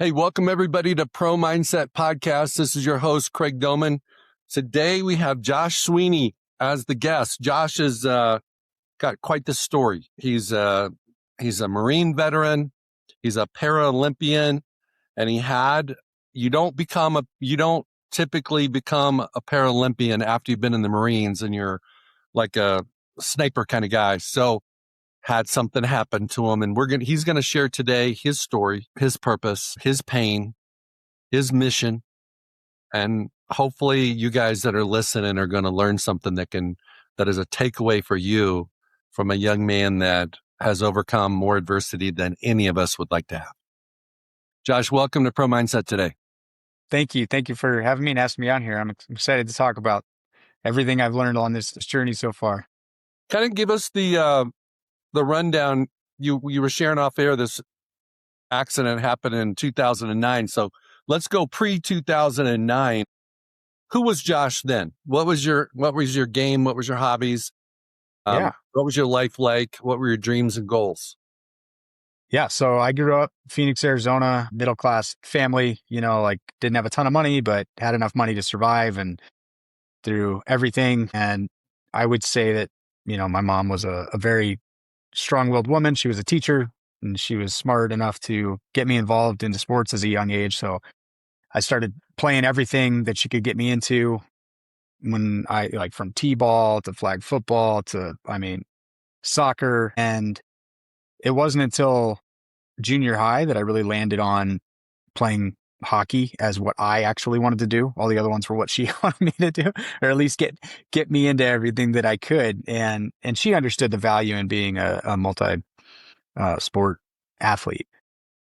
Hey, welcome everybody to Pro Mindset Podcast. This is your host, Craig Domann. Today we have Josh Sweeney as the guest. Josh has got quite the story. He's a Marine veteran. He's a Paralympian, and you don't typically become a Paralympian after you've been in the Marines and you're like a sniper kind of guy. So had something happen to him, and he's going to share today his story, his purpose, his pain, his mission, and hopefully you guys that are listening are going to learn something that is a takeaway for you from a young man that has overcome more adversity than any of us would like to have. Josh, welcome to Pro Mindset today. Thank you. Thank you for having me and asking me on here. I'm excited to talk about everything I've learned on this journey so far. Kind of give us the rundown. You were sharing off air, this accident happened in 2009. So let's go pre-2009. Who was Josh then? What was your game? What was your hobbies? What was your life like? What were your dreams and goals? Yeah. So I grew up Phoenix, Arizona, middle class family, didn't have a ton of money, but had enough money to survive and through everything. And I would say that, my mom was a very strong-willed woman. She was a teacher and she was smart enough to get me involved into sports as a young age. So I started playing everything that she could get me into when from t-ball to flag football to, soccer. And it wasn't until junior high that I really landed on playing hockey as what I actually wanted to do. All the other ones were what she wanted me to do, or at least get me into everything that I could. And she understood the value in being a multi sport athlete.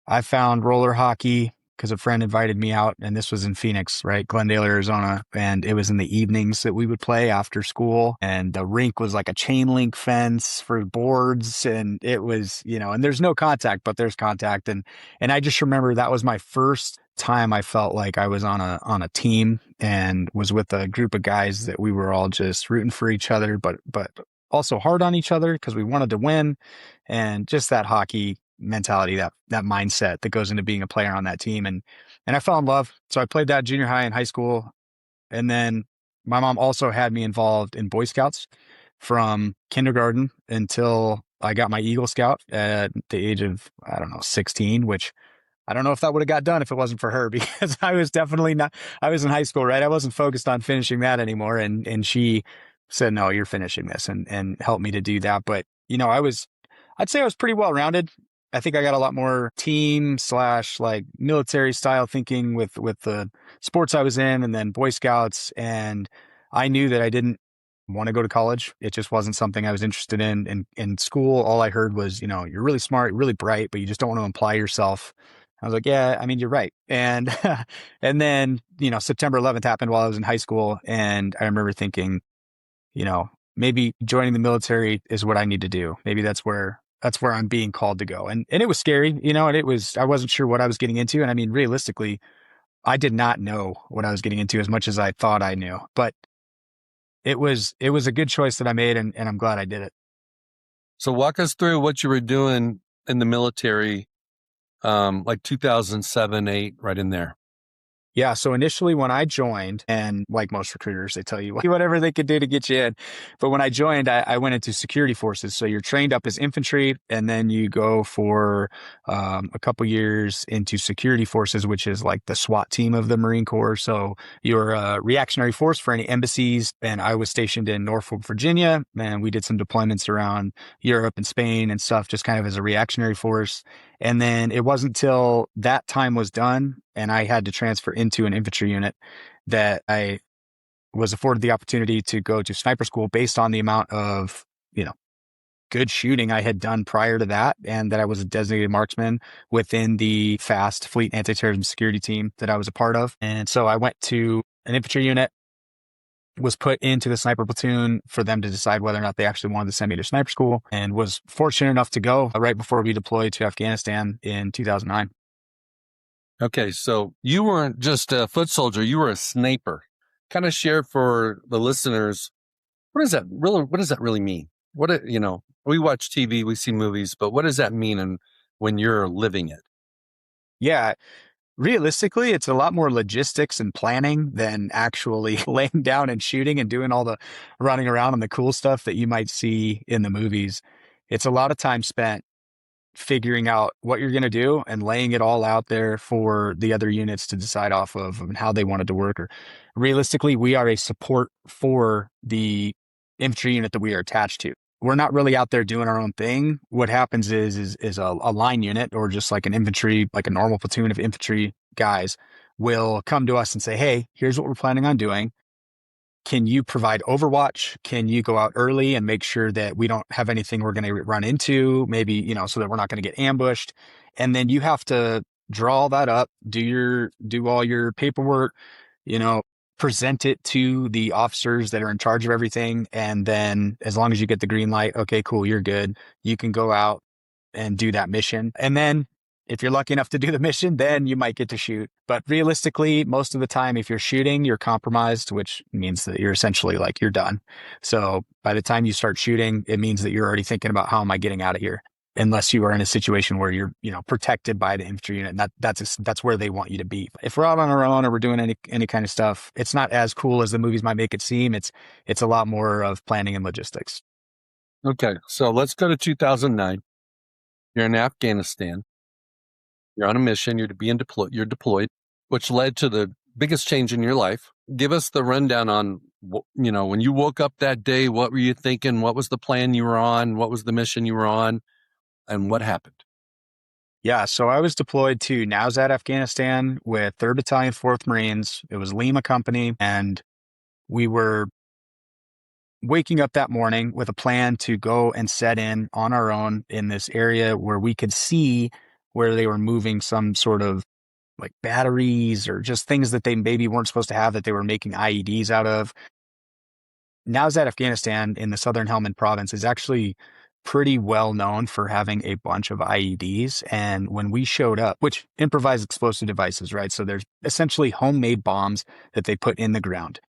I found roller hockey because a friend invited me out, and this was in Phoenix, right? Glendale, Arizona. And it was in the evenings that we would play after school. And the rink was like a chain link fence for boards. And it was, and there's no contact, but there's contact. And I just remember that was my first time I felt like I was on a team and was with a group of guys that we were all just rooting for each other, but also hard on each other because we wanted to win. And just that hockey mentality, that mindset that goes into being a player on that team. And I fell in love. So I played that junior high and high school. And then my mom also had me involved in Boy Scouts from kindergarten until I got my Eagle Scout at the age of, 16, which I don't know if that would have got done if it wasn't for her, because I was definitely not, I was in high school, right? I wasn't focused on finishing that anymore. And she said, no, you're finishing this, and helped me to do that. But, I'd say I was pretty well-rounded. I think I got a lot more team / military style thinking with the sports I was in, and then Boy Scouts. And I knew that I didn't want to go to college. It just wasn't something I was interested in. And in school, all I heard was, you're really smart, you're really bright, but you just don't want to apply yourself. I was like, yeah, you're right. And, and then, September 11th happened while I was in high school. And I remember thinking, maybe joining the military is what I need to do. Maybe that's where I'm being called to go. And it was scary, and I wasn't sure what I was getting into. And realistically, I did not know what I was getting into as much as I thought I knew, but it was a good choice that I made, and I'm glad I did it. So walk us through what you were doing in the military, like 2007, 8, right in there. Yeah. So initially when I joined, and like most recruiters, they tell you whatever they could do to get you in. But when I joined, I went into security forces. So you're trained up as infantry, and then you go for a couple years into security forces, which is like the SWAT team of the Marine Corps. So you're a reactionary force for any embassies. And I was stationed in Norfolk, Virginia, and we did some deployments around Europe and Spain and stuff, just kind of as a reactionary force. And then it wasn't until that time was done and I had to transfer into an infantry unit that I was afforded the opportunity to go to sniper school based on the amount of, good shooting I had done prior to that, and that I was a designated marksman within the FAST Fleet Anti-Terrorism Security Team that I was a part of. And so I went to an infantry unit, was put into the sniper platoon for them to decide whether or not they actually wanted to send me to sniper school, and was fortunate enough to go right before we deployed to Afghanistan in 2009. Okay. So you weren't just a foot soldier, you were a sniper. Kind of share for the listeners, what does that really mean? We watch TV, we see movies, but what does that mean when you're living it? Yeah. Realistically, it's a lot more logistics and planning than actually laying down and shooting and doing all the running around and the cool stuff that you might see in the movies. It's a lot of time spent figuring out what you're going to do and laying it all out there for the other units to decide off of and how they wanted to work. Or realistically, we are a support for the infantry unit that we are attached to. We're not really out there doing our own thing. What happens is a line unit or just like an infantry, like a normal platoon of infantry guys will come to us and say, hey, here's what we're planning on doing. Can you provide overwatch? Can you go out early and make sure that we don't have anything we're going to run into? Maybe, so that we're not going to get ambushed. And then you have to draw all that up, do all your paperwork, present it to the officers that are in charge of everything. And then as long as you get the green light, okay, cool, you're good. You can go out and do that mission. And then if you're lucky enough to do the mission, then you might get to shoot. But realistically, most of the time, if you're shooting, you're compromised, which means that you're essentially like, you're done. So by the time you start shooting, it means that you're already thinking about how am I getting out of here? Unless you are in a situation where you're, protected by the infantry unit, and that's where they want you to be. If we're out on our own or we're doing any kind of stuff, it's not as cool as the movies might make it seem. It's a lot more of planning and logistics. Okay, so let's go to 2009. You're in Afghanistan. You're on a mission. You're deployed, which led to the biggest change in your life. Give us the rundown on, when you woke up that day, what were you thinking? What was the plan you were on? What was the mission you were on? And what happened? Yeah, so I was deployed to Nowzat, Afghanistan with 3rd Battalion, 4th Marines. It was Lima Company, and we were waking up that morning with a plan to go and set in on our own in this area where we could see where they were moving some sort of like batteries or just things that they maybe weren't supposed to have that they were making IEDs out of. Nowzat, Afghanistan in the Southern Helmand province is actually pretty well known for having a bunch of IEDs. And when we showed up, which improvised explosive devices, right? So there's essentially homemade bombs that they put in the ground.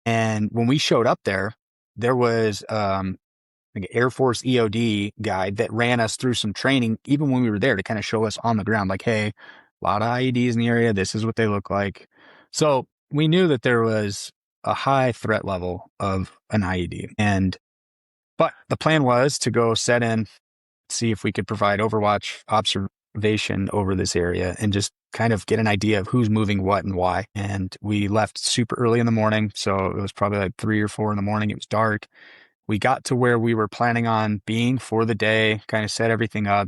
And when we showed up there was like an Air Force EOD guy that ran us through some training, even when we were there, to kind of show us on the ground, like, hey, a lot of IEDs in the area. This is what they look like. So we knew that there was a high threat level of an IED. But the plan was to go set in, see if we could provide overwatch observation over this area and just kind of get an idea of who's moving what and why. And we left super early in the morning. So it was probably like 3 or 4 in the morning. It was dark. We got to where we were planning on being for the day, kind of set everything up,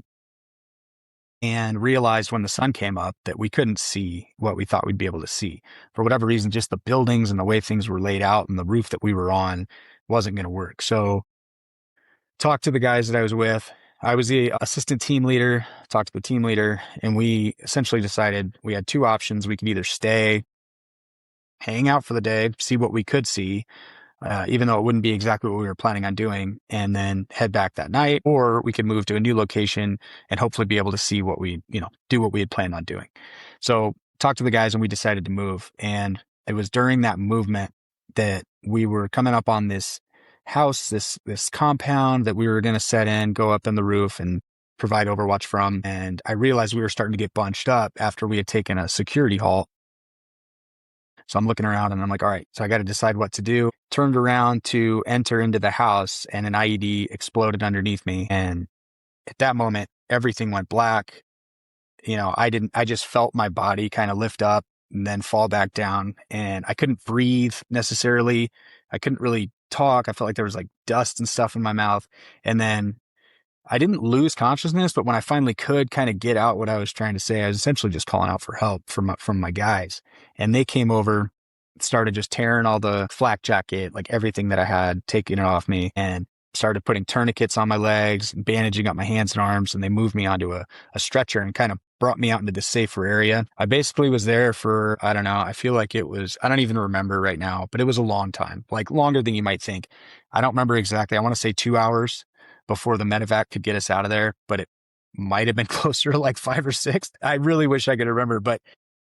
and realized when the sun came up that we couldn't see what we thought we'd be able to see. For whatever reason, just the buildings and the way things were laid out and the roof that we were on wasn't going to work. So talked to the guys that I was with. I was the assistant team leader, talked to the team leader, and we essentially decided we had 2 options. We could either stay, hang out for the day, see what we could see, even though it wouldn't be exactly what we were planning on doing, and then head back that night, or we could move to a new location and hopefully be able to see what we, do what we had planned on doing. So talked to the guys and we decided to move. And it was during that movement that we were coming up on this house, this compound that we were going to set in, go up on the roof and provide overwatch from. And I realized we were starting to get bunched up after we had taken a security halt. So I'm looking around and I'm like, all right, so I got to decide what to do. Turned around to enter into the house and an IED exploded underneath me. And at that moment, everything went black. I just felt my body kind of lift up and then fall back down, and I couldn't breathe necessarily. I couldn't really talk. I felt like there was like dust and stuff in my mouth. And then I didn't lose consciousness, but when I finally could kind of get out what I was trying to say, I was essentially just calling out for help from my guys. And they came over, started just tearing all the flak jacket, like everything that I had, taking it off me, and started putting tourniquets on my legs, bandaging up my hands and arms. And they moved me onto a stretcher and kind of brought me out into this safer area. I basically was there for, I don't know, I feel like it was, I don't even remember right now, but it was a long time, like longer than you might think. I don't remember exactly. I want to say 2 hours before the medevac could get us out of there, but it might have been closer to like 5 or 6. I really wish I could remember, but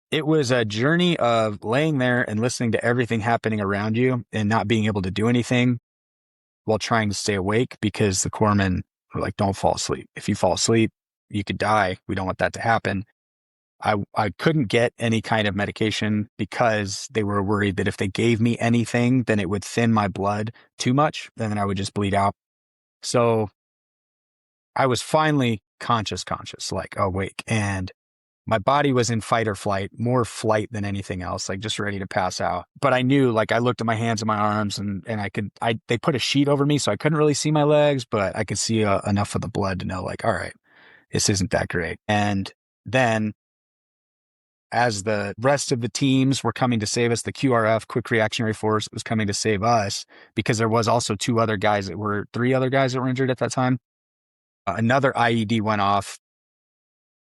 it was a journey of laying there and listening to everything happening around you and not being able to do anything while trying to stay awake, because the corpsmen were like, don't fall asleep. If you fall asleep, you could die. We don't want that to happen. I couldn't get any kind of medication because they were worried that if they gave me anything, then it would thin my blood too much, and then I would just bleed out. So I was finally conscious, like awake, and my body was in fight or flight, more flight than anything else, like just ready to pass out. But I knew, like, I looked at my hands and my arms, and they put a sheet over me, so I couldn't really see my legs, but I could see enough of the blood to know, like, all right, this isn't that great. And then as the rest of the teams were coming to save us, the QRF, Quick Reactionary Force, was coming to save us, because there was also three other guys that were injured at that time. Another IED went off,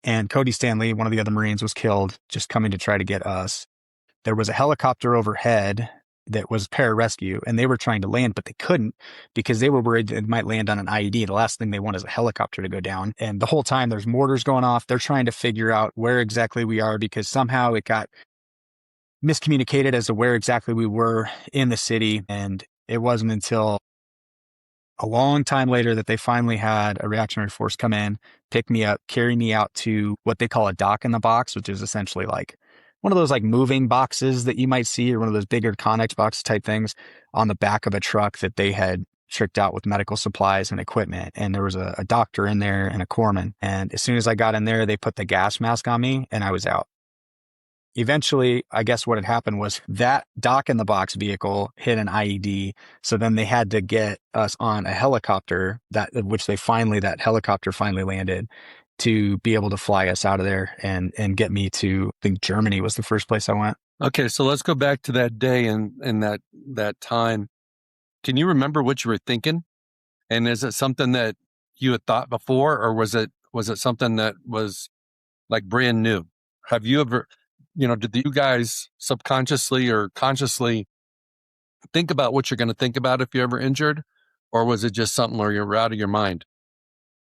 and Cody Stanley, one of the other Marines, was killed just coming to try to get us. There was a helicopter overhead that was pararescue, and they were trying to land, but they couldn't because they were worried that it might land on an IED. The last thing they want is a helicopter to go down. And the whole time there's mortars going off. They're trying to figure out where exactly we are, because somehow it got miscommunicated as to where exactly we were in the city. And it wasn't until a long time later that they finally had a reactionary force come in, pick me up, carry me out to what they call a dock in the box, which is essentially like one of those like moving boxes that you might see, or one of those bigger Connex box type things on the back of a truck that they had tricked out with medical supplies and equipment. And there was a doctor in there and a corpsman. And as soon as I got in there, they put the gas mask on me and I was out. Eventually, I guess what had happened was that dock in the box vehicle hit an IED. So then they had to get us on a helicopter that helicopter finally landed to be able to fly us out of there and get me to, I think Germany was the first place I went. Okay. So let's go back to that day and that time. Can you remember what you were thinking? And is it something that you had thought before, or was it something that was like brand new? Have you ever, did you guys subconsciously or consciously think about what you're going to think about if you're ever injured? Or was it just something where you're out of your mind?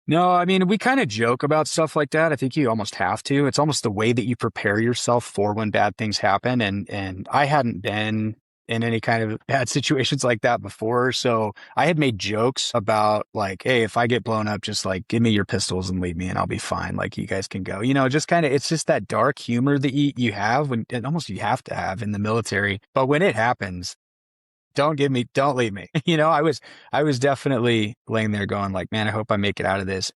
No, I mean, we kind of joke about stuff like that. I think you almost have to. It's almost the way that you prepare yourself for when bad things happen. And I hadn't been in any kind of bad situations like that before. So I had made jokes about like, hey, if I get blown up, just like give me your pistols and leave me and I'll be fine. Like you guys can go, just kind of, it's just that dark humor that you have when almost you have to have in the military. But when it happens, don't leave me. I was definitely laying there going like, man, I hope I make it out of this.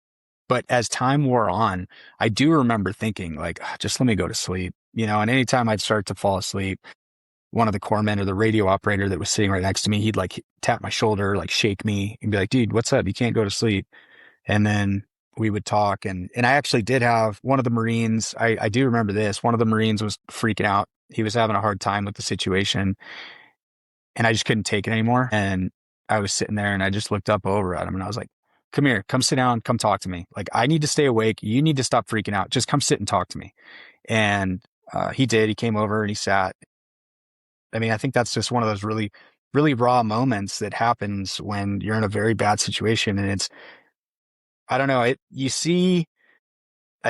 But as time wore on, I do remember thinking like, just let me go to sleep, and anytime I'd start to fall asleep, one of the corpsmen or the radio operator that was sitting right next to me, he'd like tap my shoulder, like shake me and be like, dude, what's up? You can't go to sleep. And then we would talk. And I actually did have one of the Marines. I do remember this. One of the Marines was freaking out. He was having a hard time with the situation. And I just couldn't take it anymore. And I was sitting there and I just looked up over at him and I was like, come here, come sit down, come talk to me. Like, I need to stay awake. You need to stop freaking out. Just come sit and talk to me. And he did. He came over and he sat. I mean, I think that's just one of those really, really raw moments that happens when you're in a very bad situation. And it's, I don't know, I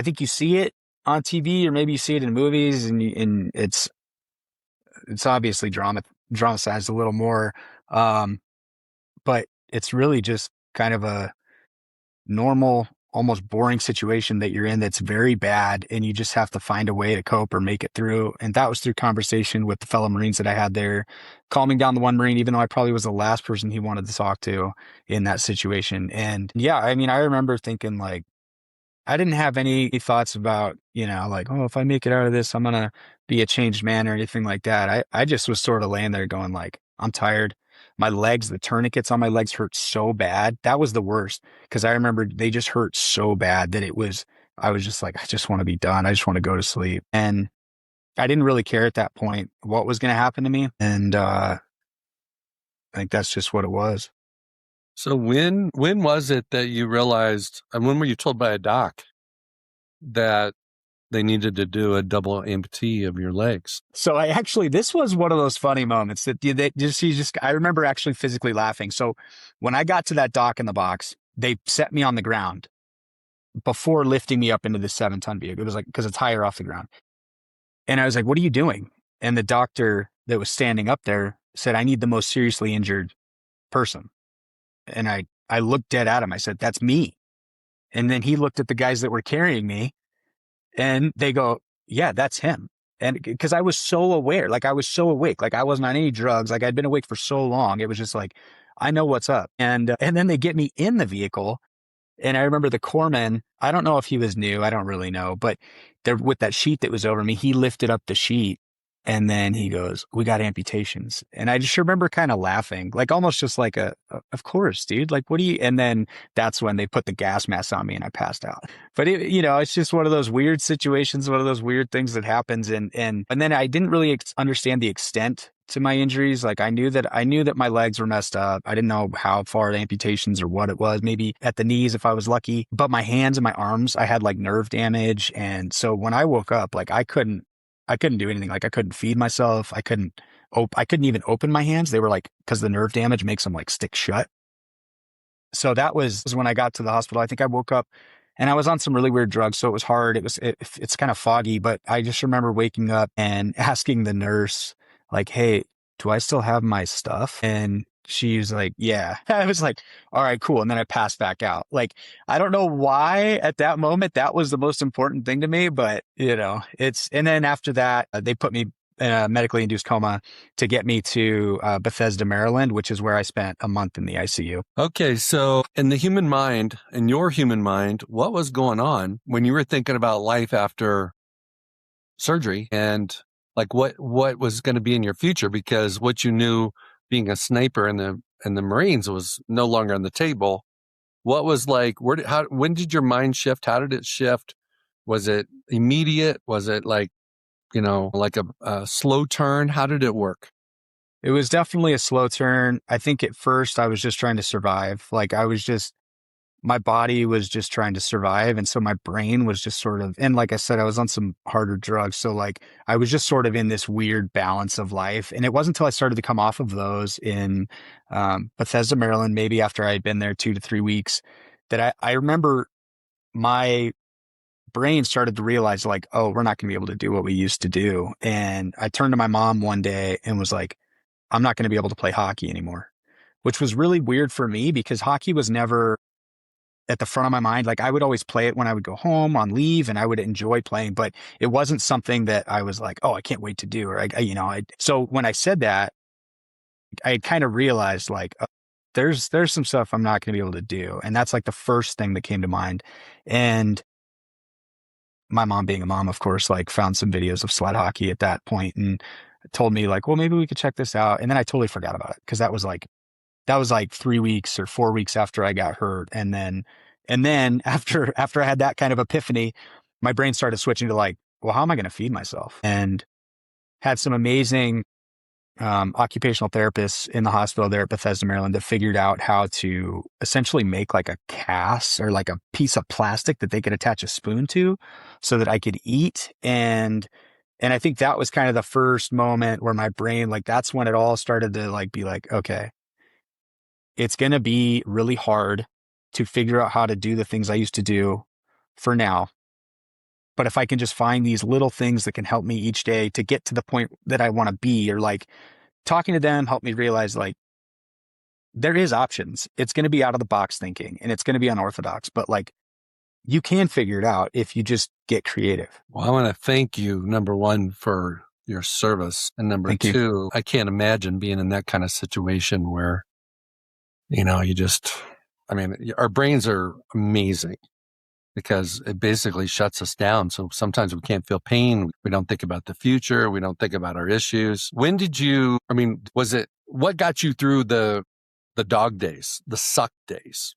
think you see it on TV or maybe you see it in movies and it's obviously dramatized a little more. But it's really just kind of a normal, almost boring situation that you're in that's very bad, and you just have to find a way to cope or make it through. And that was through conversation with the fellow Marines that I had there, calming down the one Marine, even though I probably was the last person he wanted to talk to in that situation. And yeah, I mean, I remember thinking like, I didn't have any thoughts about, like, oh, if I make it out of this, I'm going to be a changed man or anything like that. I just was sort of laying there going like, I'm tired. My legs, the tourniquets on my legs hurt so bad. That was the worst, because I remember they just hurt so bad that I was just like, I just want to be done. I just want to go to sleep. And I didn't really care at that point what was going to happen to me. And I think that's just what it was. So when was it that you realized, and when were you told by a doc that they needed to do a double amputee of your legs? So this was one of those funny moments that I remember actually physically laughing. So when I got to that dock in the box, they set me on the ground before lifting me up into the 7-ton vehicle. It was like, because it's higher off the ground. And I was like, what are you doing? And the doctor that was standing up there said, I need the most seriously injured person. And I looked dead at him. I said, that's me. And then he looked at the guys that were carrying me and they go, yeah, that's him. And because I was so aware, like I was so awake, like I wasn't on any drugs, like I'd been awake for so long. It was just like, I know what's up. And then they get me in the vehicle. And I remember the corpsman, I don't know if he was new, I don't really know, but there with that sheet that was over me, he lifted up the sheet and then he goes, "We got amputations." And I just remember kind of laughing, like almost just like of course, dude, like what do you, and then that's when they put the gas mask on me and I passed out. But it's just one of those weird situations, one of those weird things that happens. And then I didn't really understand the extent to my injuries. Like I knew that my legs were messed up. I didn't know how far the amputations or what it was, maybe at the knees if I was lucky. But my hands and my arms, I had like nerve damage. And so when I woke up, like I couldn't do anything. Like I couldn't feed myself. I couldn't even open my hands. They were like, because the nerve damage makes them like stick shut. So that was when I got to the hospital. I think I woke up and I was on some really weird drugs. So it was hard. It's kind of foggy, but I just remember waking up and asking the nurse, like, "Hey, do I still have my stuff?" And she was like, "Yeah." I was like, "All right, cool." And then I passed back out. Like, I don't know why at that moment that was the most important thing to me, but and then after that, they put me in a medically induced coma to get me to Bethesda, Maryland, which is where I spent a month in the ICU. Okay, so in your human mind, what was going on when you were thinking about life after surgery and like what was going to be in your future? Because what you knew being a sniper in the Marines was no longer on the table. What was like, when did your mind shift? How did it shift? Was it immediate? Was it like, like a slow turn? How did it work? It was definitely a slow turn. I think at first I was just trying to survive. Like my body was just trying to survive. And so my brain was just sort of, and like I said, I was on some harder drugs. So like I was just sort of in this weird balance of life. And it wasn't until I started to come off of those in Bethesda, Maryland, maybe after I had been there 2 to 3 weeks, that I remember my brain started to realize like, oh, we're not going to be able to do what we used to do. And I turned to my mom one day and was like, "I'm not going to be able to play hockey anymore," which was really weird for me because hockey was never at the front of my mind. Like I would always play it when I would go home on leave and I would enjoy playing, but it wasn't something that I was like, "Oh, I can't wait to do." Or so when I said that, I kind of realized like, there's some stuff I'm not going to be able to do. And that's like the first thing that came to mind. And my mom being a mom, of course, like found some videos of sled hockey at that point and told me like, "Well, maybe we could check this out." And then I totally forgot about it because that was like 3 weeks or 4 weeks after I got hurt. And then after I had that kind of epiphany, my brain started switching to like, well, how am I going to feed myself? And had some amazing occupational therapists in the hospital there at Bethesda, Maryland, that figured out how to essentially make like a cast or like a piece of plastic that they could attach a spoon to so that I could eat. And I think that was kind of the first moment where my brain, like, that's when it all started to like be like, okay, it's going to be really hard to figure out how to do the things I used to do for now. But if I can just find these little things that can help me each day to get to the point that I want to be, or like talking to them helped me realize like there is options. It's going to be out of the box thinking and it's going to be unorthodox, but like you can figure it out if you just get creative. Well, I want to thank you, number one, for your service. And number Thank you. two, I can't imagine being in that kind of situation where, our brains are amazing because it basically shuts us down. So sometimes we can't feel pain. We don't think about the future. We don't think about our issues. What got you through the dog days, the suck days?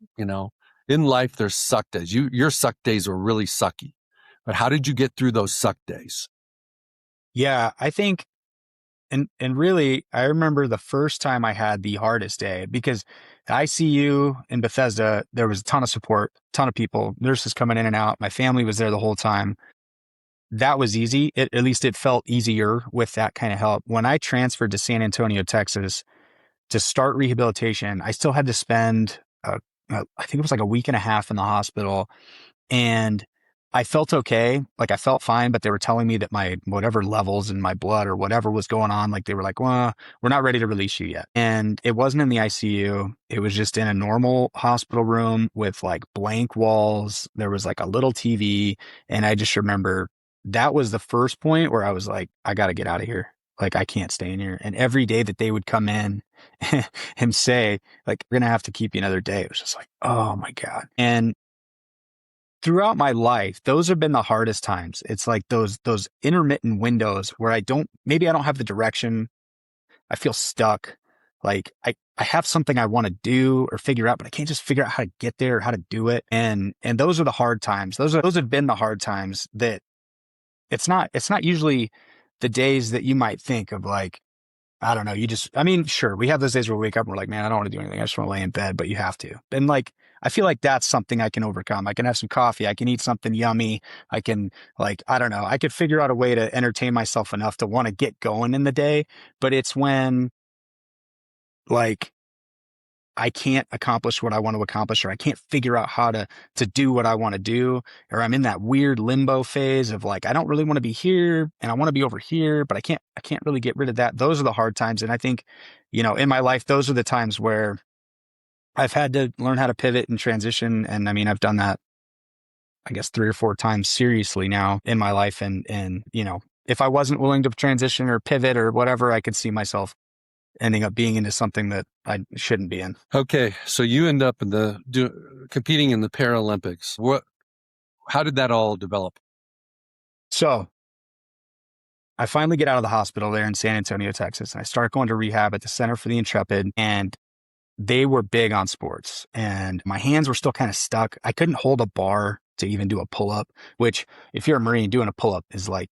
In life, there's suck days. Your suck days were really sucky, but how did you get through those suck days? Yeah, I think, and really, I remember the first time I had the hardest day because ICU in Bethesda, there was a ton of support, ton of people, nurses coming in and out. My family was there the whole time. That was easy. At least it felt easier with that kind of help. When I transferred to San Antonio, Texas to start rehabilitation, I still had to spend, I think it was like a week and a half in the hospital. And I felt okay. Like I felt fine, but they were telling me that my whatever levels in my blood or whatever was going on, like they were like, "Well, we're not ready to release you yet." And it wasn't in the ICU. It was just in a normal hospital room with like blank walls. There was like a little TV. And I just remember that was the first point where I was like, I got to get out of here. Like, I can't stay in here. And every day that they would come in and say, like, we're going to have to keep you another day, it was just like, oh my God. And throughout my life, those have been the hardest times. It's like those intermittent windows where maybe I don't have the direction. I feel stuck. Like I have something I want to do or figure out, but I can't just figure out how to get there or how to do it. And those are the hard times. Those have been the hard times that it's not usually the days that you might think of, like, I don't know. Sure, we have those days where we wake up and we're like, man, I don't want to do anything. I just want to lay in bed, but you have to. And like, I feel like that's something I can overcome. I can have some coffee. I can eat something yummy. I can, like, I don't know. I could figure out a way to entertain myself enough to want to get going in the day. But it's when, like, I can't accomplish what I want to accomplish, or I can't figure out how to do what I want to do, or I'm in that weird limbo phase of like, I don't really want to be here and I want to be over here, but I can't really get rid of that. Those are the hard times. And I think, in my life, those are the times where I've had to learn how to pivot and transition. And I mean, I've done that, I guess, 3 or 4 times seriously now in my life. And, if I wasn't willing to transition or pivot or whatever, I could see myself ending up being into something that I shouldn't be in. Okay. So you end up competing in the Paralympics. How did that all develop? So I finally get out of the hospital there in San Antonio, Texas, and I start going to rehab at the Center for the Intrepid, and they were big on sports, and my hands were still kind of stuck. I couldn't hold a bar to even do a pull-up, which if you're a Marine, doing a pull-up is like,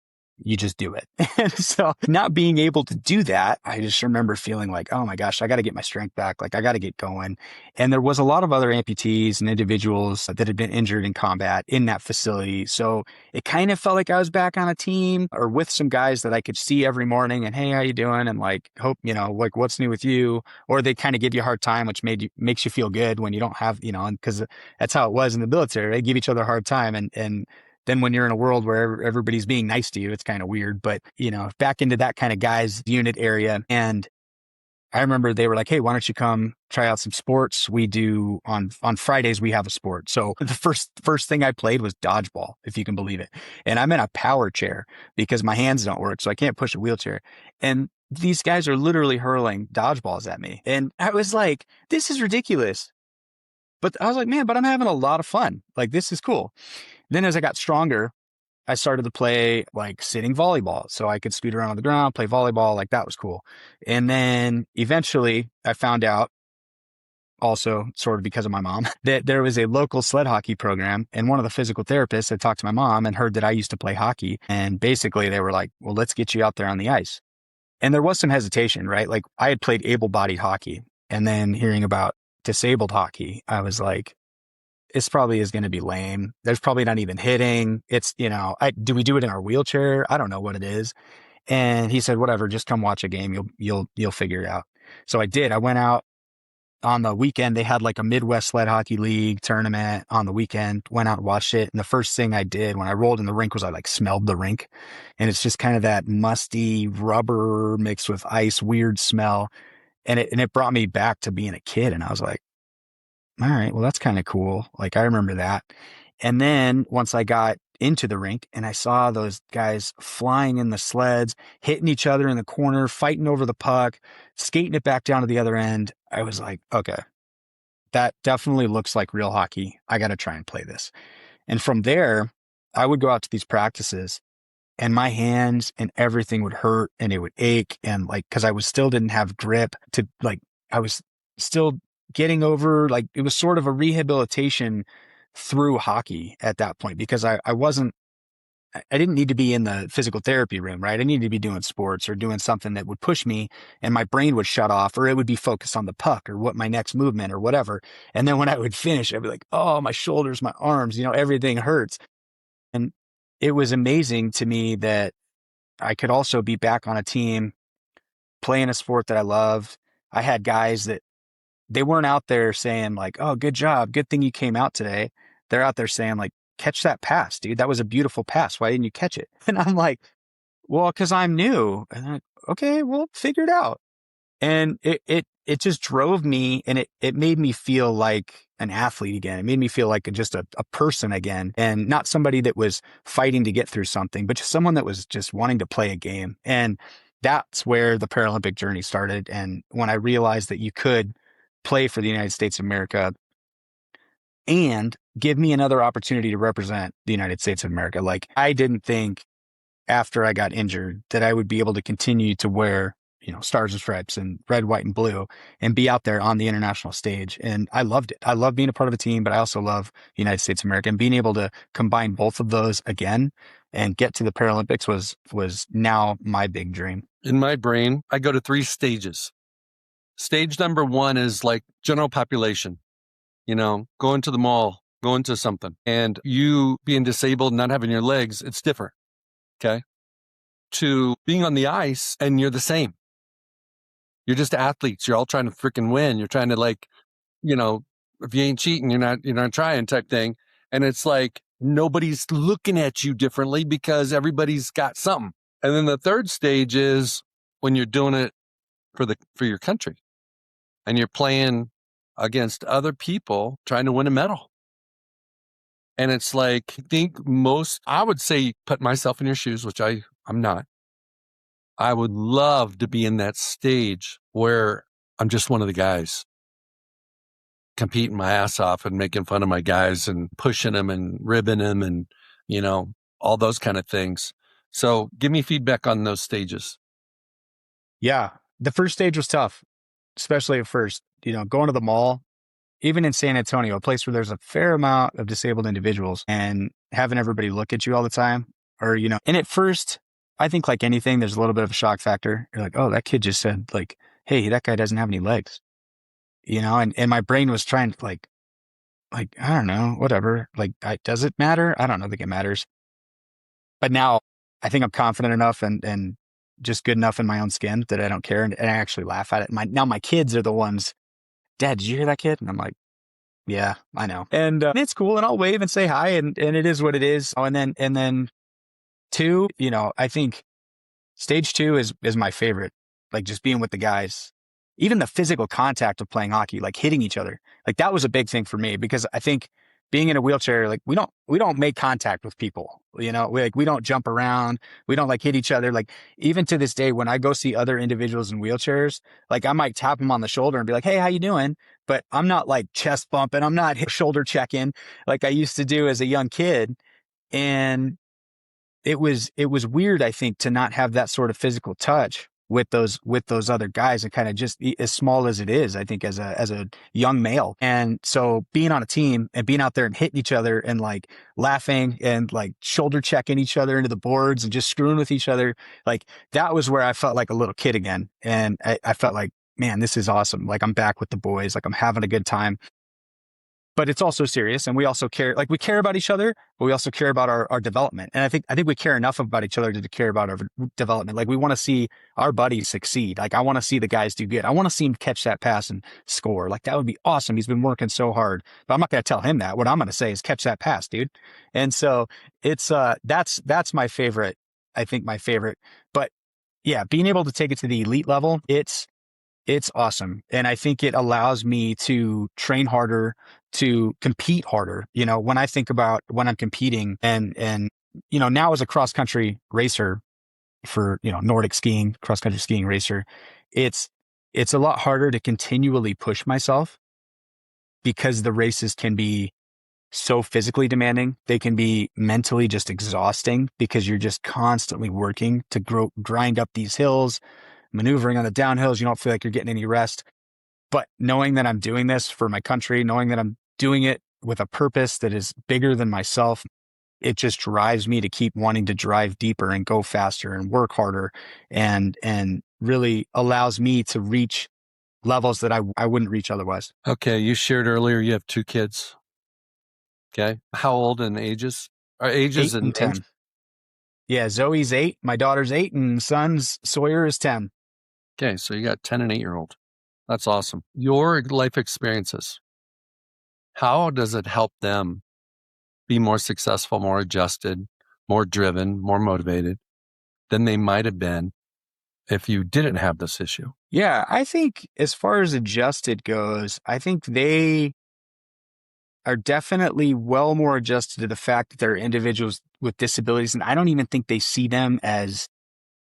you just do it. And so not being able to do that, I just remember feeling like, oh my gosh, I got to get my strength back. Like, I got to get going. And there was a lot of other amputees and individuals that had been injured in combat in that facility. So it kind of felt like I was back on a team or with some guys that I could see every morning and, hey, how you doing? And like, hope, like, what's new with you? Or they kind of give you a hard time, which makes you feel good when you don't have, and because that's how it was in the military. They give each other a hard time. And then when you're in a world where everybody's being nice to you, it's kind of weird. But, back into that kind of guys unit area. And I remember they were like, hey, why don't you come try out some sports? We do on Fridays, we have a sport. So the first thing I played was dodgeball, if you can believe it. And I'm in a power chair because my hands don't work. So I can't push a wheelchair. And these guys are literally hurling dodgeballs at me. And I was like, this is ridiculous. But I was like, man, but I'm having a lot of fun. Like, this is cool. Then as I got stronger, I started to play like sitting volleyball. So I could scoot around on the ground, play volleyball. Like, that was cool. And then eventually I found out, also sort of because of my mom, that there was a local sled hockey program. And one of the physical therapists had talked to my mom and heard that I used to play hockey. And basically they were like, well, let's get you out there on the ice. And there was some hesitation, right? Like, I had played able-bodied hockey, and then hearing about disabled hockey, I was like, this probably is going to be lame. There's probably not even hitting. It's, do we do it in our wheelchair? I don't know what it is. And he said, whatever, just come watch a game. You'll figure it out. So I did. I went out on the weekend. They had like a Midwest Sled Hockey League tournament on the weekend, went out and watched it. And the first thing I did when I rolled in the rink was I like smelled the rink, and it's just kind of that musty rubber mixed with ice, weird smell. And it brought me back to being a kid. And I was like, all right, well, that's kind of cool. Like, I remember that. And then once I got into the rink and I saw those guys flying in the sleds, hitting each other in the corner, fighting over the puck, skating it back down to the other end, I was like, okay, that definitely looks like real hockey. I got to try and play this. And from there, I would go out to these practices and my hands and everything would hurt and it would ache. And like, cause I still didn't have grip to, like, I was still getting over, like, it was sort of a rehabilitation through hockey at that point, because I didn't need to be in the physical therapy room, right? I needed to be doing sports or doing something that would push me, and my brain would shut off, or it would be focused on the puck or what my next movement or whatever. And then when I would finish, I'd be like, oh, my shoulders, my arms, everything hurts. And it was amazing to me that I could also be back on a team playing a sport that I loved. I had guys that they weren't out there saying like, oh, good job, good thing you came out today. They're out there saying like, catch that pass, dude. That was a beautiful pass. Why didn't you catch it? And I'm like, well, because I'm new. And I'm like, okay, well, figure it out. And it just drove me, and it made me feel like an athlete again. It made me feel like just a person again, and not somebody that was fighting to get through something, but just someone that was just wanting to play a game. And that's where the Paralympic journey started. And when I realized that you could play for the United States of America and give me another opportunity to represent the United States of America. Like, I didn't think after I got injured that I would be able to continue to wear, stars and stripes and red, white, and blue and be out there on the international stage. And I loved it. I love being a part of a team, but I also love the United States of America, and being able to combine both of those again and get to the Paralympics was now my big dream. In my brain, I go to 3 stages. Stage number 1 is like general population, going to the mall, going to something, and you being disabled, not having your legs, it's different. Okay. To being on the ice and you're the same. You're just athletes. You're all trying to freaking win. You're trying to if you ain't cheating, you're not trying type thing. And it's like nobody's looking at you differently because everybody's got something. And then the third stage is when you're doing it for your country and you're playing against other people trying to win a medal. And it's like, I would say, put myself in your shoes, which I'm not. I would love to be in that stage where I'm just one of the guys competing my ass off and making fun of my guys and pushing them and ribbing them and, all those kind of things. So give me feedback on those stages. Yeah. The first stage was tough, especially at first, going to the mall, even in San Antonio, a place where there's a fair amount of disabled individuals, and having everybody look at you all the time, and at first, I think like anything, there's a little bit of a shock factor. You're like, oh, that kid just said like, hey, that guy doesn't have any legs, and my brain was trying to like, I don't know, whatever. Like, does it matter? I don't know think it matters. But now I think I'm confident enough and just good enough in my own skin that I don't care. And I actually laugh at it. Now my kids are the ones, Dad, did you hear that kid? And I'm like, yeah, I know. And it's cool. And I'll wave and say hi, and it is what it is. Oh, and then 2, I think stage 2 is my favorite. Like, just being with the guys, even the physical contact of playing hockey, like hitting each other. Like, that was a big thing for me, because I think being in a wheelchair, like we don't make contact with people, we don't jump around. We don't like hit each other. Like, even to this day, when I go see other individuals in wheelchairs, like I might tap them on the shoulder and be like, hey, how you doing? But I'm not like chest bumping. I'm not shoulder checking like I used to do as a young kid. And it was weird, I think, to not have that sort of physical touch with those other guys, and kind of just as small as it is, I think, as a young male. And so being on a team and being out there and hitting each other and like laughing and like shoulder checking each other into the boards and just screwing with each other, like that was where I felt like a little kid again. And I felt like, man, this is awesome. Like, I'm back with the boys, like I'm having a good time. But it's also serious, and we also care, like we care about each other, but we also care about our development. And I think we care enough about each other to care about our development. Like, we want to see our buddies succeed. Like, I want to see the guys do good. I want to see him catch that pass and score. Like, that would be awesome. He's been working so hard, but I'm not going to tell him that. What I'm going to say is catch that pass, dude. And so it's, that's my favorite. I think my favorite, but yeah, being able to take it to the elite level, it's awesome. And I think it allows me to train harder, to compete harder. When I think about when I'm competing and now as a cross country racer for, Nordic skiing, cross country skiing racer, it's a lot harder to continually push myself, because the races can be so physically demanding. They can be mentally just exhausting, because you're just constantly working to grind up these hills, maneuvering on the downhills. You don't feel like you're getting any rest. But knowing that I'm doing this for my country, knowing that I'm doing it with a purpose that is bigger than myself, it just drives me to keep wanting to drive deeper and go faster and work harder, and really allows me to reach levels that I wouldn't reach otherwise. Okay. You shared earlier you have 2 kids. Okay. How old and ages? Or ages 8 and 10. Age? Yeah. Zoe's 8. My daughter's 8, and son's Sawyer is 10. Okay. So you got 10 and 8-year-old. That's awesome. Your life experiences, how does it help them be more successful, more adjusted, more driven, more motivated than they might have been if you didn't have this issue? Yeah, I think as far as adjusted goes, I think they are definitely well more adjusted to the fact that they're individuals with disabilities. And I don't even think they see them as,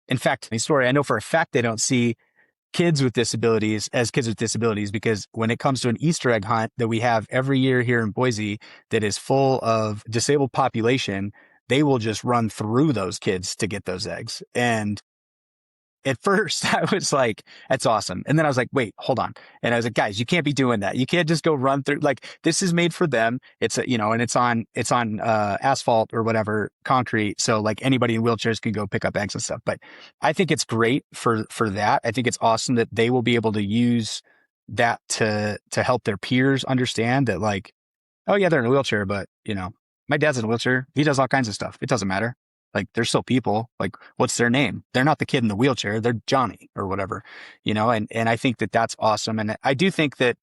in fact, the story, I know for a fact they don't see kids with disabilities as kids with disabilities, because when it comes to an Easter egg hunt that we have every year here in Boise that is full of disabled population, they will just run through those kids to get those eggs. And at first I was like, that's awesome. And then I was like, wait, hold on. And I was like, guys, you can't be doing that. You can't just go run through, like, this is made for them. It's and it's on asphalt or whatever, concrete. So like anybody in wheelchairs can go pick up eggs and stuff. But I think it's great for that. I think it's awesome that they will be able to use that to help their peers understand that, like, oh yeah, they're in a wheelchair, but my dad's in a wheelchair. He does all kinds of stuff. It doesn't matter. Like, they're still people. Like, what's their name? They're not the kid in the wheelchair. They're Johnny or whatever, and I think that that's awesome. And I do think that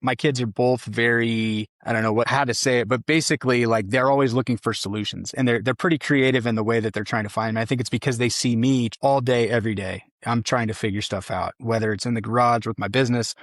my kids are both very, I don't know how to say it, but basically, like, they're always looking for solutions, and they're pretty creative in the way that they're trying to find them. I think it's because they see me all day, every day. I'm trying to figure stuff out, whether it's in the garage with my business,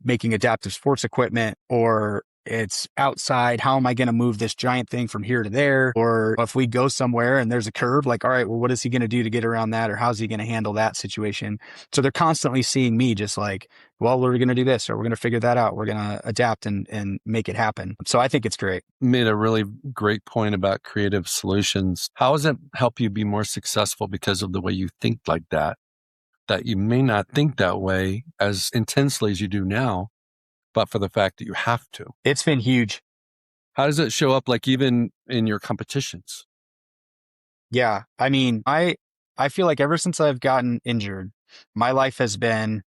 making adaptive sports equipment, or it's outside. How am I going to move this giant thing from here to there? Or if we go somewhere and there's a curve, like, all right, well, what is he going to do to get around that? Or how's he going to handle that situation? So they're constantly seeing me just like, well, we're going to do this, or we're going to figure that out. We're going to adapt and make it happen. So I think it's great. You made a really great point about creative solutions. How does it help you be more successful because of the way you think like that you may not think that way as intensely as you do now, but for the fact that you have to? It's been huge. How does it show up, like, even in your competitions? Yeah. I mean, I feel like ever since I've gotten injured, my life has been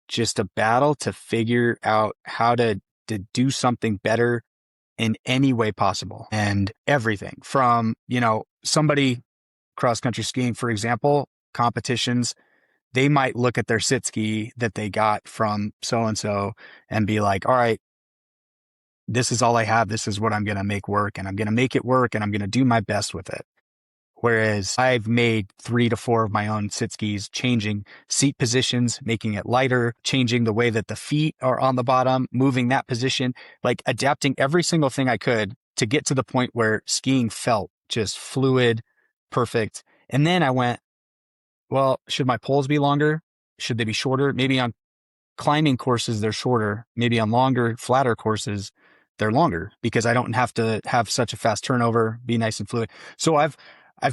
just a battle to figure out how to do something better in any way possible. And everything from, somebody cross country skiing, for example, competitions, they might look at their sit ski that they got from so-and-so and be like, all right, this is all I have. This is what I'm going to make work, and I'm going to make it work, and I'm going to do my best with it. Whereas I've made 3 to 4 of my own sit skis, changing seat positions, making it lighter, changing the way that the feet are on the bottom, moving that position, like adapting every single thing I could to get to the point where skiing felt just fluid, perfect. And then I went, well, should my poles be longer? Should they be shorter? Maybe on climbing courses, they're shorter. Maybe on longer, flatter courses, they're longer, because I don't have to have such a fast turnover, be nice and fluid. So I've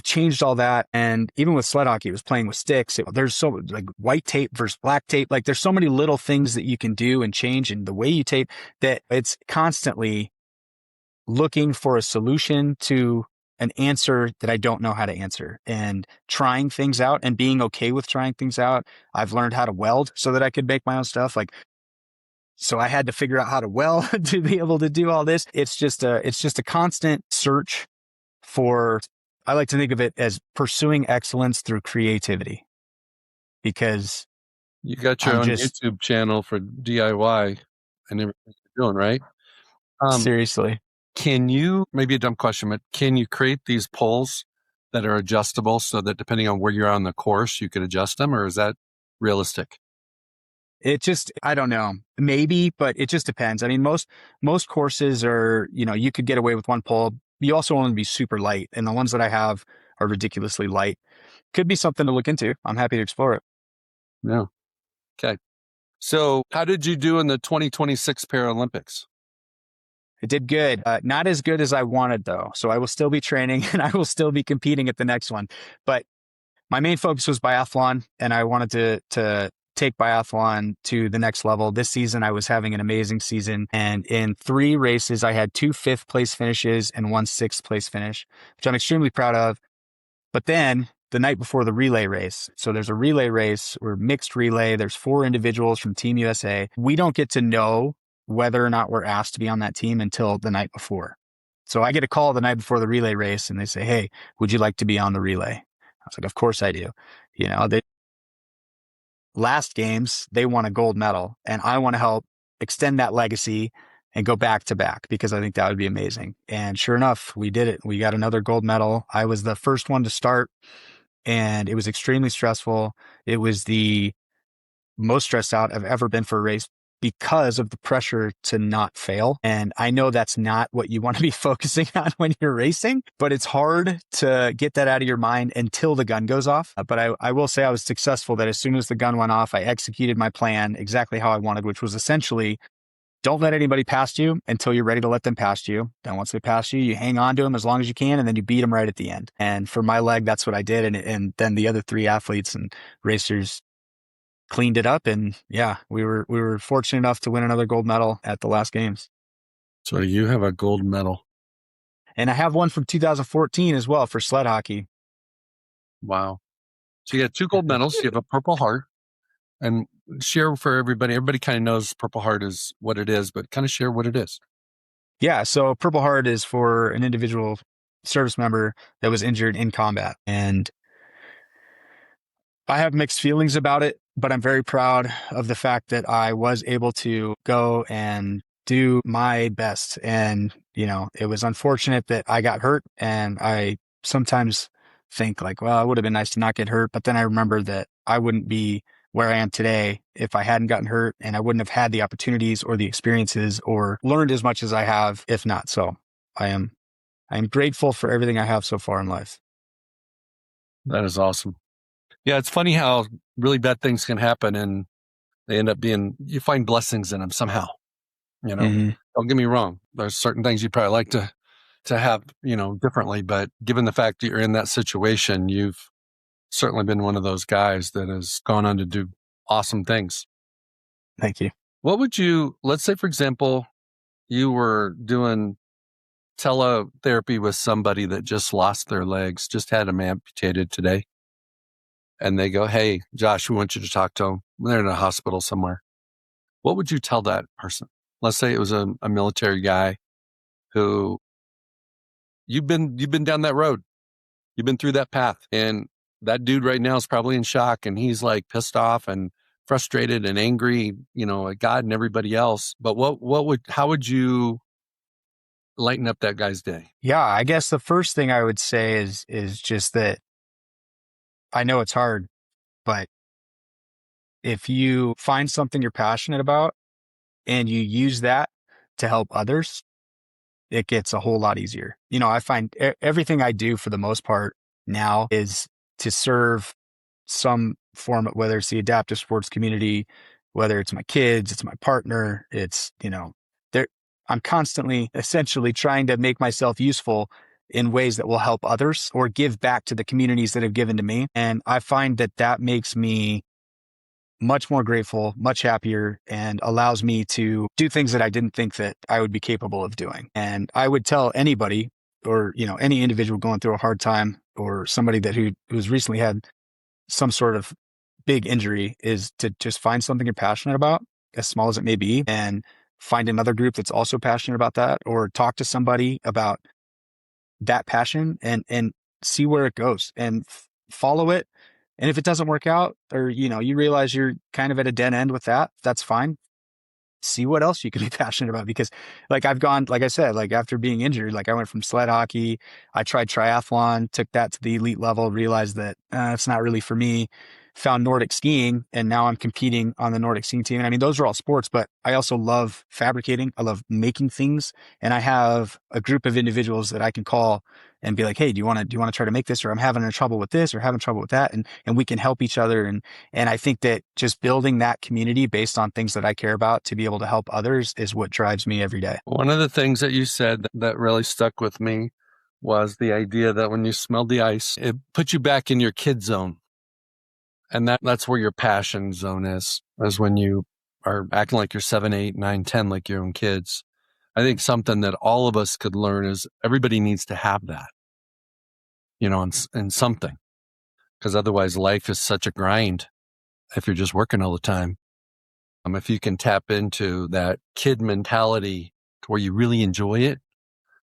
changed all that. And even with sled hockey, it was playing with sticks. There's so, like, white tape versus black tape. Like, there's so many little things that you can do and change in the way you tape, that it's constantly looking for a solution to an answer that I don't know how to answer, and trying things out and being okay with trying things out. I've learned how to weld so that I could make my own stuff. Like, so I had to figure out how to weld to be able to do all this. It's just a constant search for, I like to think of it as pursuing excellence through creativity, because you got your own YouTube channel for DIY and everything you're doing, right? Seriously. Can you, maybe a dumb question, but can you create these poles that are adjustable so that depending on where you're on the course, you could adjust them? Or is that realistic? It just, I don't know, maybe, but it just depends. I mean, most courses are, you could get away with one pole. You also want to be super light, and the ones that I have are ridiculously light. Could be something to look into. I'm happy to explore it. Yeah. Okay. So how did you do in the 2026 Paralympics? I did good. Not as good as I wanted, though. So I will still be training and I will still be competing at the next one. But my main focus was biathlon, and I wanted to take biathlon to the next level. This season, I was having an amazing season. And in 3 races, I had 2 5th place finishes and 1 6th place finish, which I'm extremely proud of. But then the night before the relay race, so there's a relay race, or mixed relay. There's 4 individuals from Team USA. We don't get to know whether or not we're asked to be on that team until the night before. So I get a call the night before the relay race, and they say, hey, would you like to be on the relay? I was like, of course I do. Last games, they won a gold medal, and I want to help extend that legacy and go back to back, because I think that would be amazing. And sure enough, we did it. We got another gold medal. I was the first one to start and it was extremely stressful. It was the most stressed out I've ever been for a race because of the pressure to not fail. And I know that's not what you want to be focusing on when you're racing, but it's hard to get that out of your mind until the gun goes off. But I will say I was successful that as soon as the gun went off, I executed my plan exactly how I wanted, which was essentially don't let anybody pass you until you're ready to let them pass you. Then once they pass you, you hang on to them as long as you can, and then you beat them right at the end. And for my leg, that's what I did. And then the other 3 athletes and racers cleaned it up, and yeah, we were fortunate enough to win another gold medal at the last games. So you have a gold medal. And I have one from 2014 as well for sled hockey. Wow. So you got 2 gold medals. You have a Purple Heart. And share for everybody. Everybody kind of knows Purple Heart is what it is, but kind of share what it is. Yeah, so Purple Heart is for an individual service member that was injured in combat. And I have mixed feelings about it, but I'm very proud of the fact that I was able to go and do my best. And, it was unfortunate that I got hurt. And I sometimes think like, well, it would have been nice to not get hurt. But then I remember that I wouldn't be where I am today if I hadn't gotten hurt, and I wouldn't have had the opportunities or the experiences or learned as much as I have, if not. So I am grateful for everything I have so far in life. That is awesome. Yeah, it's funny how really bad things can happen and they end up you find blessings in them somehow. Mm-hmm. Don't get me wrong. There's certain things you'd probably like to have, differently. But given the fact that you're in that situation, you've certainly been one of those guys that has gone on to do awesome things. Thank you. Let's say, for example, you were doing teletherapy with somebody that just lost their legs, just had them amputated today. And they go, hey, Josh, we want you to talk to them. They're in a hospital somewhere. What would you tell that person? Let's say it was a military guy who you've been down that road. You've been through that path. And that dude right now is probably in shock, and he's like pissed off and frustrated and angry, at God and everybody else. But how would you lighten up that guy's day? Yeah, I guess the first thing I would say is just that I know it's hard, but if you find something you're passionate about and you use that to help others, it gets a whole lot easier. I find everything I do for the most part now is to serve some form, whether it's the adaptive sports community, whether it's my kids, it's my partner, it's, I'm constantly essentially trying to make myself useful in ways that will help others or give back to the communities that have given to me. And I find that makes me much more grateful, much happier, and allows me to do things that I didn't think that I would be capable of doing. And I would tell anybody or, any individual going through a hard time or somebody who's recently had some sort of big injury is to just find something you're passionate about, as small as it may be, and find another group that's also passionate about that, or talk to somebody about that passion and see where it goes and follow it. And if it doesn't work out, or, you realize you're kind of at a dead end with that, that's fine. See what else you can be passionate about. Because I've gone, like I said, after being injured, I went from sled hockey, I tried triathlon, took that to the elite level, realized that it's not really for me, found Nordic skiing, and now I'm competing on the Nordic skiing team. And I mean, those are all sports, but I also love fabricating. I love making things. And I have a group of individuals that I can call and be like, hey, do you want to try to make this? Or I'm having trouble with this or having trouble with that. And we can help each other. And I think that just building that community based on things that I care about to be able to help others is what drives me every day. One of the things that you said that really stuck with me was the idea that when you smelled the ice, it put you back in your kid zone. And that's where your passion zone is when you are acting like you're 7, 8, 9, 10, like your own kids. I think something that all of us could learn is everybody needs to have that, in something, because otherwise life is such a grind if you're just working all the time. If you can tap into that kid mentality to where you really enjoy it,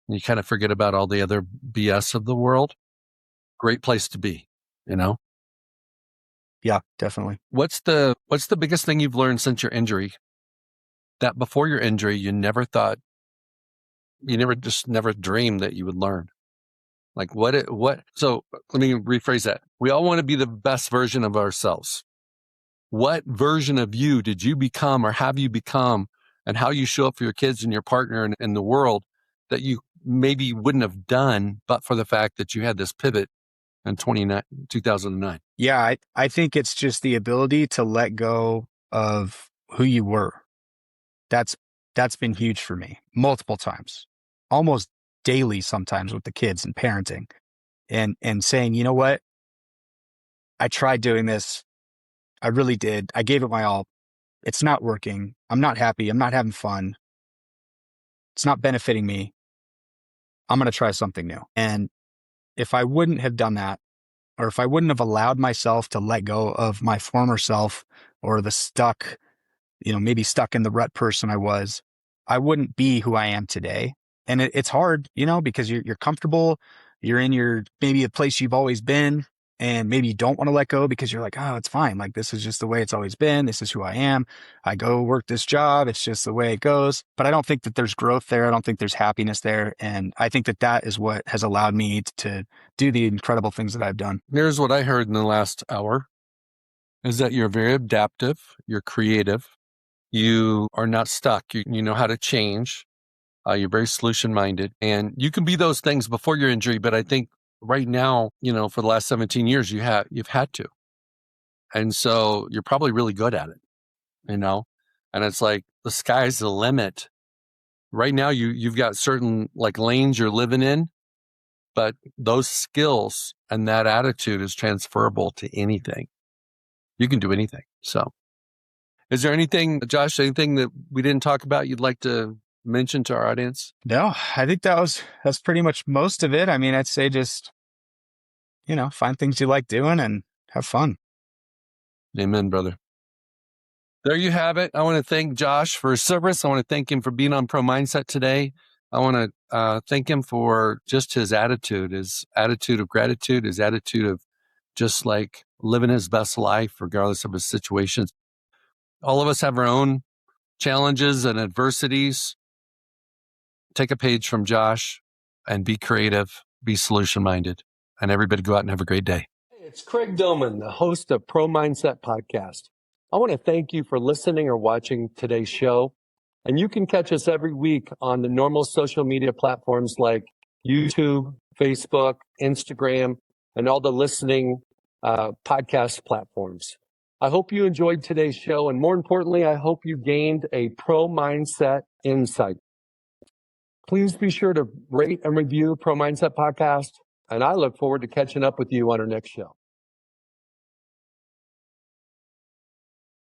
and you kind of forget about all the other BS of the world, great place to be, Yeah, definitely. What's the biggest thing you've learned since your injury that before your injury you never dreamed that you would learn? Like so let me rephrase that. We all want to be the best version of ourselves. What version of you did you become or have you become, and how you show up for your kids and your partner and in the world that you maybe wouldn't have done, but for the fact that you had this pivot in 2009? Yeah, I think it's just the ability to let go of who you were. That's been huge for me multiple times, almost daily sometimes with the kids and parenting, and saying, you know what, I tried doing this. I really did. I gave it my all. It's not working. I'm not happy. I'm not having fun. It's not benefiting me. I'm going to try something new. And if I wouldn't have done that, or if I wouldn't have allowed myself to let go of my former self or the stuck, maybe stuck in the rut person I was, I wouldn't be who I am today. And it's hard, because you're comfortable. You're in maybe a place you've always been, and maybe you don't want to let go because you're like, oh, it's fine. Like, this is just the way it's always been. This is who I am. I go work this job. It's just the way it goes. But I don't think that there's growth there. I don't think there's happiness there. And I think that is what has allowed me to do the incredible things that I've done. Here's what I heard in the last hour is that you're very adaptive. You're creative. You are not stuck. You know how to change. You're very solution-minded, and you can be those things before your injury. But I think right now, for the last 17 years, you've had to. And so you're probably really good at it, and it's like the sky's the limit. Right now, you've got certain like lanes you're living in, but those skills and that attitude is transferable to anything. You can do anything. So is there anything, Josh, anything that we didn't talk about you'd like to mention to our audience? No, I think that's pretty much most of it. I mean, I'd say just, find things you like doing and have fun. Amen, brother. There you have it. I want to thank Josh for his service. I want to thank him for being on Pro Mindset today. I want to thank him for just his attitude of gratitude, his attitude of just like living his best life, regardless of his situations. All of us have our own challenges and adversities. Take a page from Josh and be creative, be solution-minded, and everybody go out and have a great day. Hey, it's Craig Domann, the host of Pro Mindset Podcast. I want to thank you for listening or watching today's show. And you can catch us every week on the normal social media platforms like YouTube, Facebook, Instagram, and all the listening podcast platforms. I hope you enjoyed today's show. And more importantly, I hope you gained a Pro Mindset insight. Please be sure to rate and review Pro Mindset Podcast, and I look forward to catching up with you on our next show.